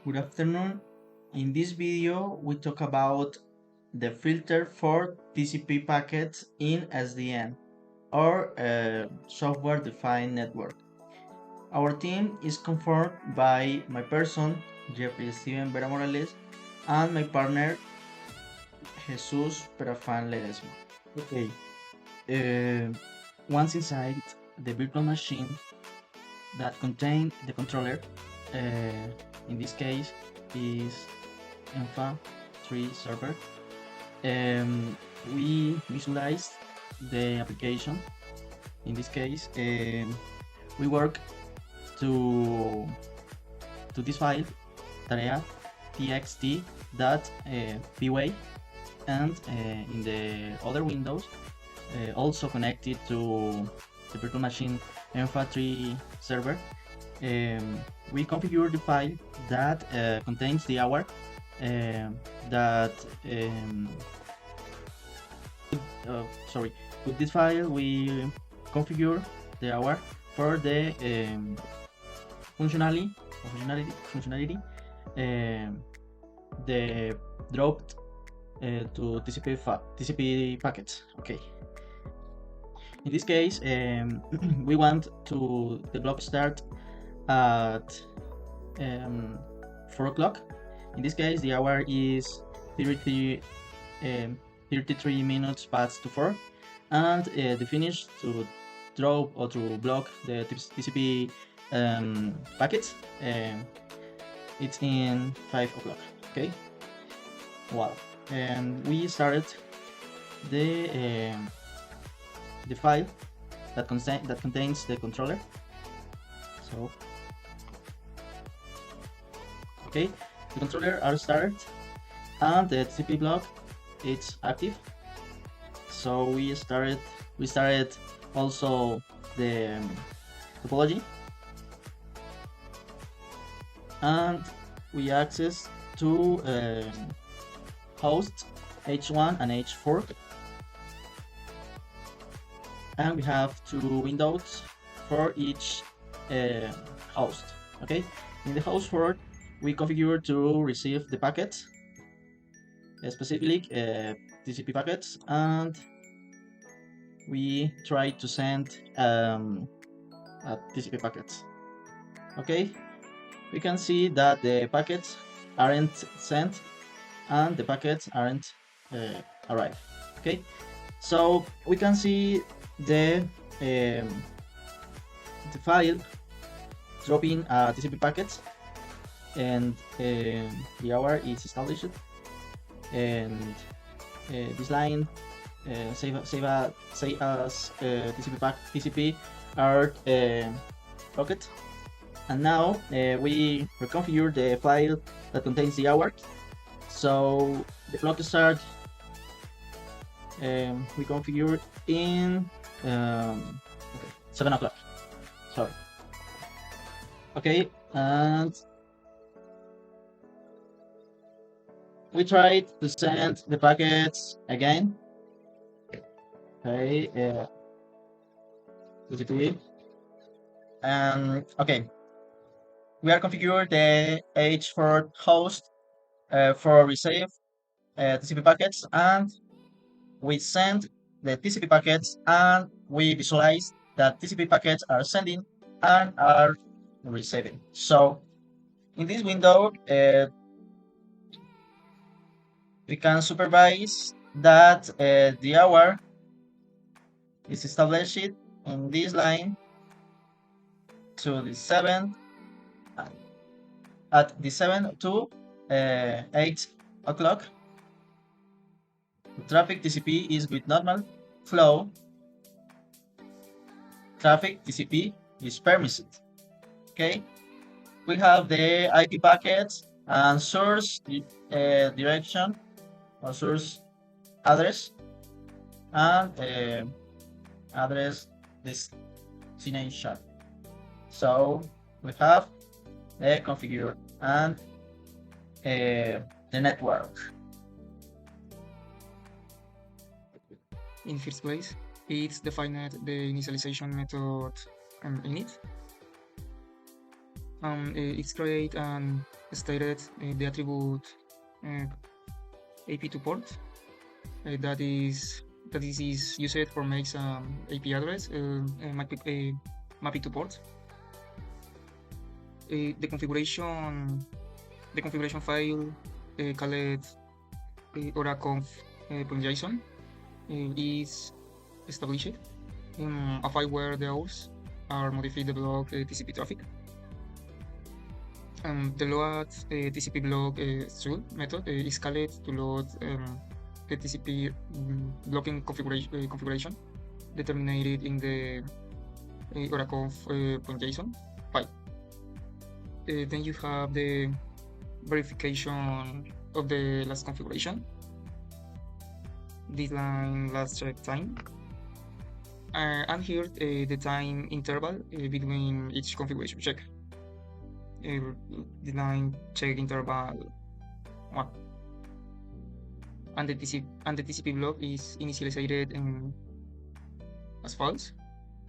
Good afternoon. In this video, we talk about the filter for TCP packets in SDN or software-defined network. Our team is conformed by my person, Jeffrey Steven Vera Morales, and my partner, Jesus Perafan Ledesma. Okay. Once inside the virtual machine that contains the controller, in this case is Enfa 3 server. We visualize the application. In this case, we work to this file tarea txt.py, and in the other windows also connected to the virtual machine Enfa 3 server, we configure the file that contains the hour with this file we configure the hour for the functionality the dropped to TCP packets. Okay. In this case, we want to the clock start at 4 o'clock. In this case, the hour is 33 minutes past to 4, and the finish to drop or to block the TCP packets, it's in 5 o'clock. Okay. Wow. And we started the file that contains the controller. So okay, the controller are started and the TCP block it's active. So we started also the topology, and we access to host H1 and H4, and we have 2 windows for each host. Okay, in the host 4 we configure to receive the packets, specifically TCP packets, and we try to send TCP packets. Okay, we can see that the packets aren't sent and the packets aren't arrived. Okay, so we can see the file dropping TCP packets, and the hour is established, and this line say as TCP are pocket, and now we reconfigure the file that contains the hour. So the clock start we configure in 7 o'clock. Sorry. Okay, and we tried to send the packets again. Okay, TCP, and okay, we are configured the H4 host for receive TCP packets, and we send the TCP packets, and we visualize that TCP packets are sending and are receiving. So in this window, we can supervise that the hour is established in this line to the 7 at the 7 to 8 o'clock. Traffic TCP is with normal flow. Traffic TCP is permissive. Okay, we have the IP packets and source direction or source address and address destination. So we have the configure and the network. In first place, it's defined the initialization method init. It's create and stated the attribute uh, AP2 port that is used for makes AP address mapping to port. The configuration file called oraconf.json is established in a file where the hours are modified the block TCP traffic. The load TCP block tool method is called to load the TCP blocking configuration determined in the oraconf.json file. Then you have the verification of the last configuration. This line last check time. And here the time interval between each configuration check. The line check interval 1. And the TCP block is initialized as false.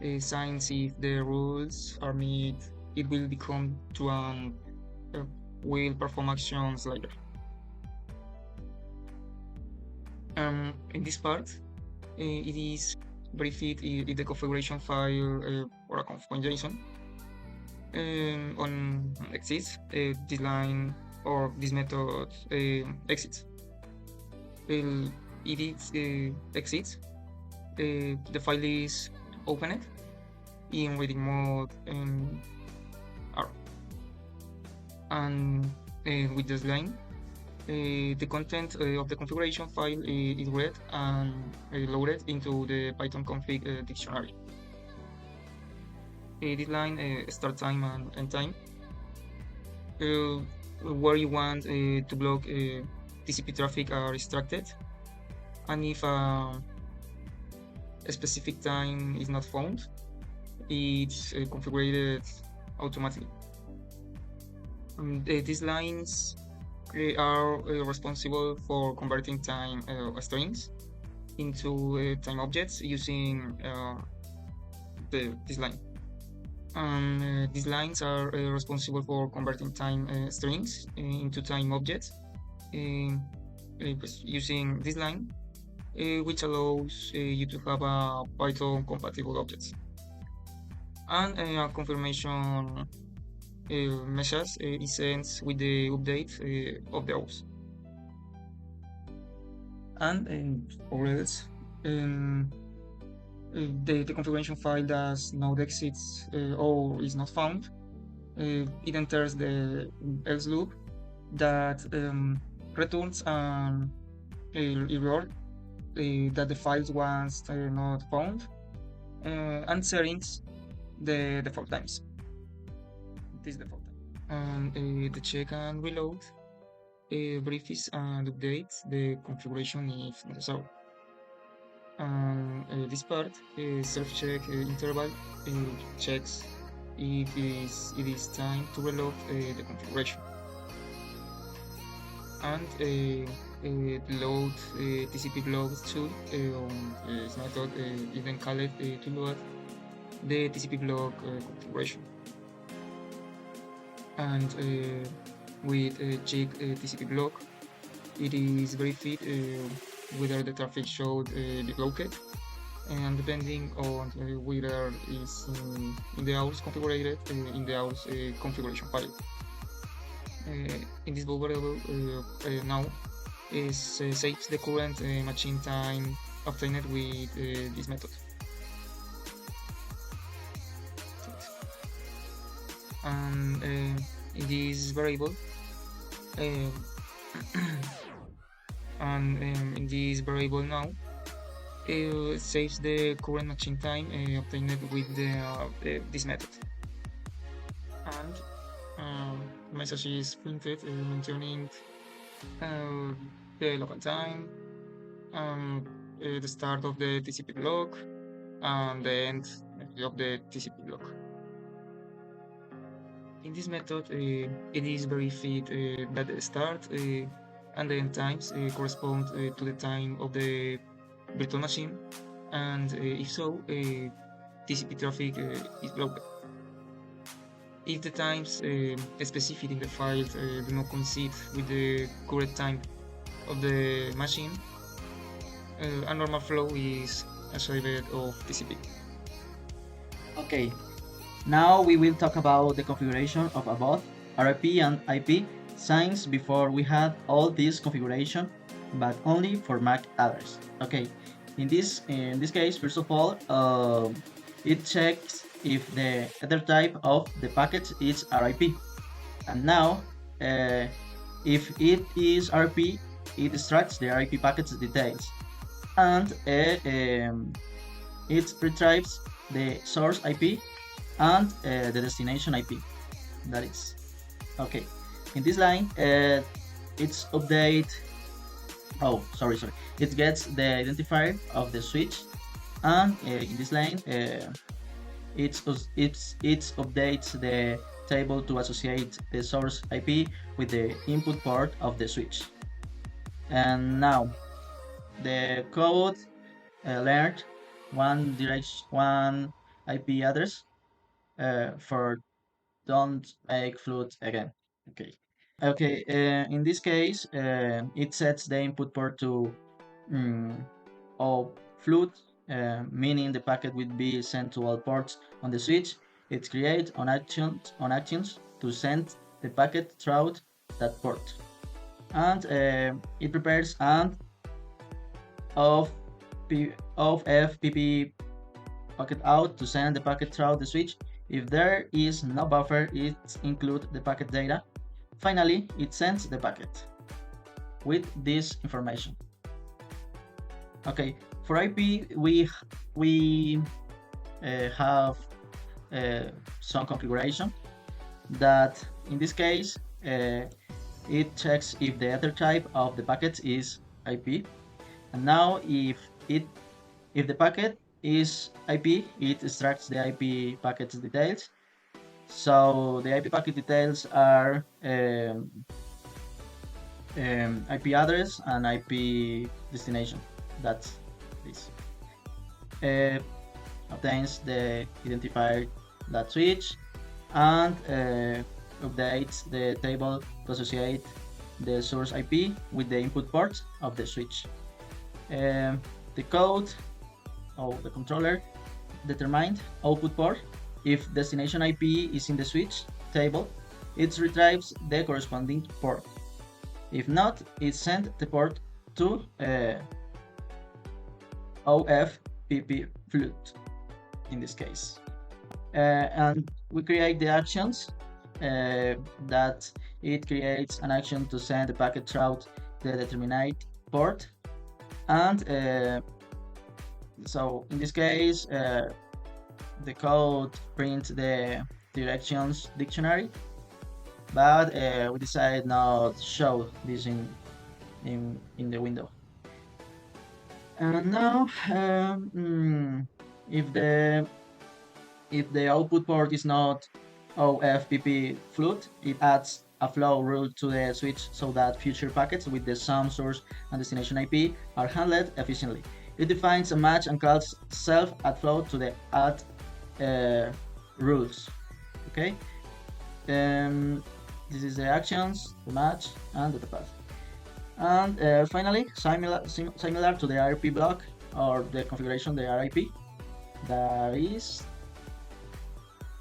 Since if the rules are met, it will become true and will perform actions later. In this part, it is verified if the configuration file or conf.json on exists, this line or this method exits. If it exits, the file is opened in reading mode R. And with this line, the content of the configuration file is read and loaded into the Python config dictionary. This line start time and end time, where you want to block TCP traffic are extracted, and if a specific time is not found, it's configured automatically. These lines are responsible for converting time strings into time objects using this line. These lines are responsible for converting time strings into time objects using this line, which allows you to have a Python compatible objects. And a confirmation message is sent with the update of the hours. And or else, the configuration file does not exist or is not found, it enters the else loop that returns an error that the files was not found and settings the default times. This default time. And the check and reload verifies and updates the configuration if necessary. This part, self-check interval checks if it is time to reload the configuration. And load TCP blocks tool is method is then called to load the TCP block configuration. And with check TCP block, it is verified whether the traffic should be blocked, and depending on whether it's in the hours configured in the hours configuration file. In this variable now saves the current machine time obtained with this method. And in this variable and in this variable now saves the current machine time obtained with this method. And message is printed maintaining the local time, the start of the TCP block, and the end of the TCP block. In this method, it is verified that the start and the end times correspond to the time of the virtual machine, and if so, TCP traffic is blocked. if the times specified in the file do not coincide with the current time of the machine, a normal flow is a subset of TCP. Okay, now we will talk about the configuration of both RIP and IP, since before we had all this configuration, but only for MAC address. Okay, in this case, first of all, it checks if the header type of the packet is RIP, and now if it is RIP, it extracts the RIP packet's details, and it retrieves the source IP and the destination IP. That is okay. In this line, it's update. Oh, sorry. It gets the identifier of the switch, and in this line, it updates the table to associate the source IP with the input port of the switch. And now the code learned one IP address for don't make float again. Okay. In this case, it sets the input port to all float, meaning the packet will be sent to all ports on the switch. It creates on actions to send the packet throughout that port, and it prepares and of FPP packet out to send the packet through the switch. If there is no buffer, it includes the packet data. Finally, it sends the packet with this information. Okay, for IP, we have some configuration that, in this case, it checks if the header type of the packet is IP. And now, if the packet is IP, it extracts the IP packet's details. So the IP packet details are IP address and IP destination. That's this. Obtains the identifier that switch and updates the table to associate the source IP with the input port of the switch. The code of the controller determined output port. If destination IP is in the switch table, it retrieves the corresponding port. If not, it sends the port to OFPP flute in this case. And we create the actions that it creates an action to send the packet throughout the determined port. And so in this case, the code prints the directions dictionary, but we decided not to show this in the window. And now, if the output port is not OFPP flute, it adds a flow rule to the switch so that future packets with the same source and destination IP are handled efficiently. It defines a match and calls self-add flow to the add rules. Okay. This is the actions, the match, and the path. And finally, similar to the RP block or the configuration, the RIP, that is,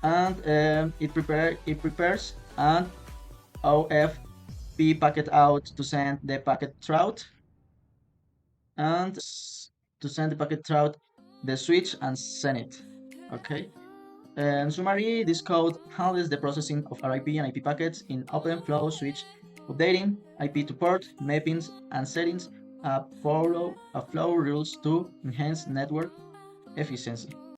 and it prepares an OFP packet out to send the packet throughout, and to send the packet throughout the switch and send it. Okay. In summary, this code handles the processing of RIP and IP packets in OpenFlow switch, updating IP to port, mappings, and settings, follow flow rules to enhance network efficiency.